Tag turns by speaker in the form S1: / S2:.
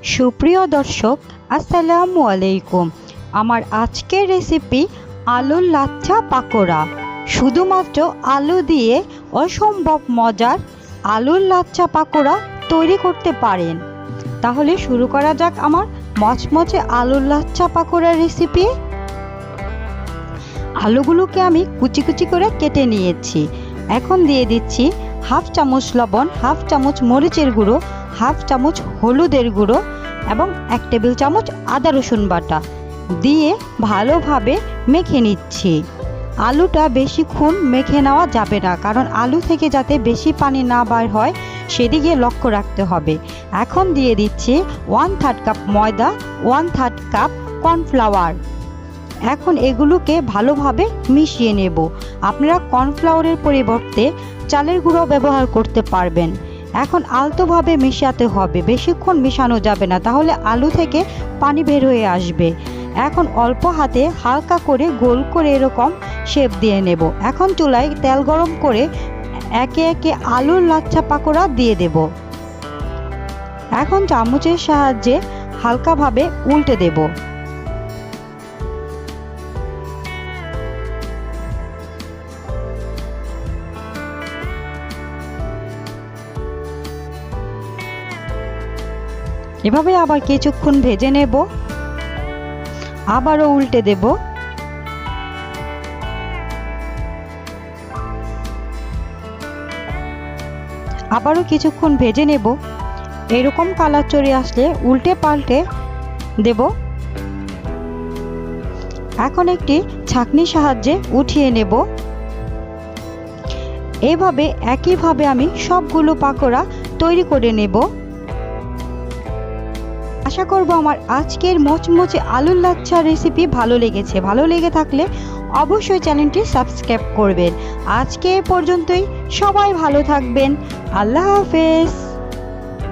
S1: সুপ্রিয় দর্শক, আসসালামু আলাইকুম। আমার আজকের রেসিপি আলুর লাচ্ছা পাকোড়া। শুধুমাত্র আলু দিয়ে অসম্ভব মজার আলুর লাচ্ছা পাকোড়া তৈরি করতে পারেন। তাহলে শুরু করা যাক আমার মচমচে আলুর লাচ্ছা পাকোড়া রেসিপি। আলুগুলোকে আমি কুচি কুচি করে কেটে নিয়েছি। এখন দিয়ে দিচ্ছি হাফ চামচ লবণ, হাফ চামচ মরিচের গুঁড়ো, হাফ চামচ হলুদের গুঁড়ো এবং 1 টেবিল চামচ আদা রসুন বাটা দিয়ে ভালোভাবে মেখে নিচ্ছি। আলুটা বেশিক্ষণ মেখে নেওয়া যাবে না, কারণ আলু থেকে যাতে বেশি পানি না বার হয় সেদিকে লক্ষ্য রাখতে হবে। এখন দিয়ে দিচ্ছি 1/3 কাপ ময়দা, 1/3 কাপ কর্নফ্লাওয়ার। এখন এগুলোকে ভালোভাবে মিশিয়ে নেব। আপনারা কর্নফ্লাওয়ারের পরিবর্তে চালের গুঁড়ো ব্যবহার করতে পারবেন। এখন আলতোভাবে মেশাতে হবে, বেশিক্ষণ মেশানো যাবে না, তাহলে আলু থেকে পানি বের হয়ে আসবে। এখন অল্প হাতে হালকা করে গোল করে এরকম শেপ দিয়ে নেব। এখন চুলায় তেল গরম করে একে একে আলুর লাচ্ছা পাকোড়া দিয়ে দেব। এখন চামচের সাহায্যে হালকাভাবে উল্টে দেব। এভাবে আবার কিছুক্ষণ ভেজে নেব, আবারও উল্টে দেব। আবারও কিছুক্ষণ ভেজে নেব। এরকম কালার চলে আসলে উল্টে পাল্টে দেব। এখন একটি ছাঁকনির সাহায্যে উঠিয়ে নেব। এইভাবে একইভাবে আমি সবগুলো পাকোড়া তৈরি করে নেব। আশা করব আমার আজকের মচমচে আলুর লাচ্ছা রেসিপি ভালো লেগেছে। ভালো লেগে থাকলে অবশ্যই চ্যানেলটি সাবস্ক্রাইব করবেন। আজকে এ পর্যন্তই। সবাই ভালো থাকবেন। আল্লাহ হাফেজ।